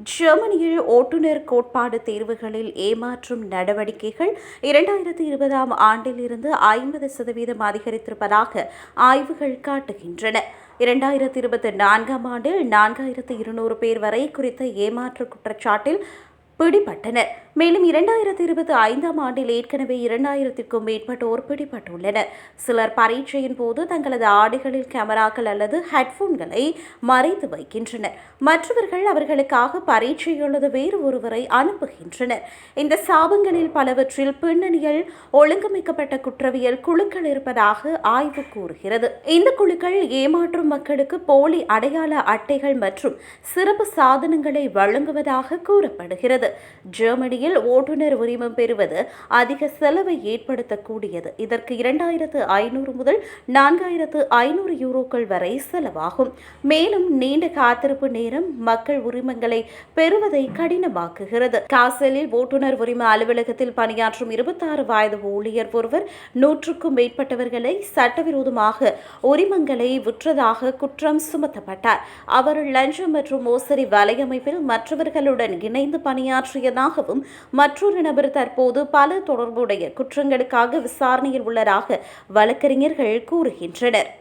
ஜெர்மனியில் ஓட்டுநர் கோட்பாடு தேர்வுகளில் ஏமாற்றும் நடவடிக்கைகள் 2020ஆம் ஆண்டிலிருந்து 50% அதிகரித்திருப்பதாக ஆய்வுகள் காட்டுகின்றன. 2024ஆம் ஆண்டில் 4200 பேர் வரை குறித்த ஏமாற்று குற்றச்சாட்டில் பிடிபட்டனர். மேலும் 2025ஆம் ஆண்டில் ஏற்கனவே 2000க்கும் மேற்பட்டோர் பிடிபட்டுள்ளனர். சிலர் பரீட்சையின் போது தங்களது ஆடைகளில் கேமராக்கள் அல்லது ஹெட்போன்களை மறைத்து வைக்கின்றனர். மற்றவர்கள் அவர்களுக்காக பரீட்சை எழுத வேறு ஒருவரை அனுப்புகின்றனர். இந்த சாபங்களில் பலவற்றில் பின்னணியில் ஒழுங்கமைக்கப்பட்ட குற்றவியல் குழுக்கள் இருப்பதாக ஆய்வு கூறுகிறது. இந்த குழுக்கள் ஏமாற்றும் மக்களுக்கு போலி அடையாள அட்டைகள் மற்றும் சிறப்பு சாதனங்களை வழங்குவதாக கூறப்படுகிறது. ஜெர்மனியில் ஓட்டுநர் உரிமம் பெறுவது அதிக செலவை ஏற்படுத்தக்கூடியது. இதற்கு 2500 முதல் 4500 யூரோக்கள் வரை செலவாகும். மேலும் நீண்ட காத்திருப்பு நேரம் மக்கள் உரிமங்களை பெறுவதை கடினமாக்குகிறது. காசலில் ஓட்டுநர் உரிம அலுவலகத்தில் பணியாற்றும் 26 வயது ஊழியர் ஒருவர் 100க்கும் மேற்பட்டவர்களை சட்டவிரோதமாக உரிமங்களை விற்றதாக குற்றம் சுமத்தப்பட்டார். அவர் லஞ்சம் மற்றும் மோசடி வலையமைப்பில் மற்றவர்களுடன் இணைந்து பணியாற்றியதாகவும் மற்றொரு நபர் தற்போது பல தொடர்புடைய குற்றங்களுக்காக விசாரணையில் உள்ளதாக வழக்கறிஞர்கள் கூறுகின்றனர்.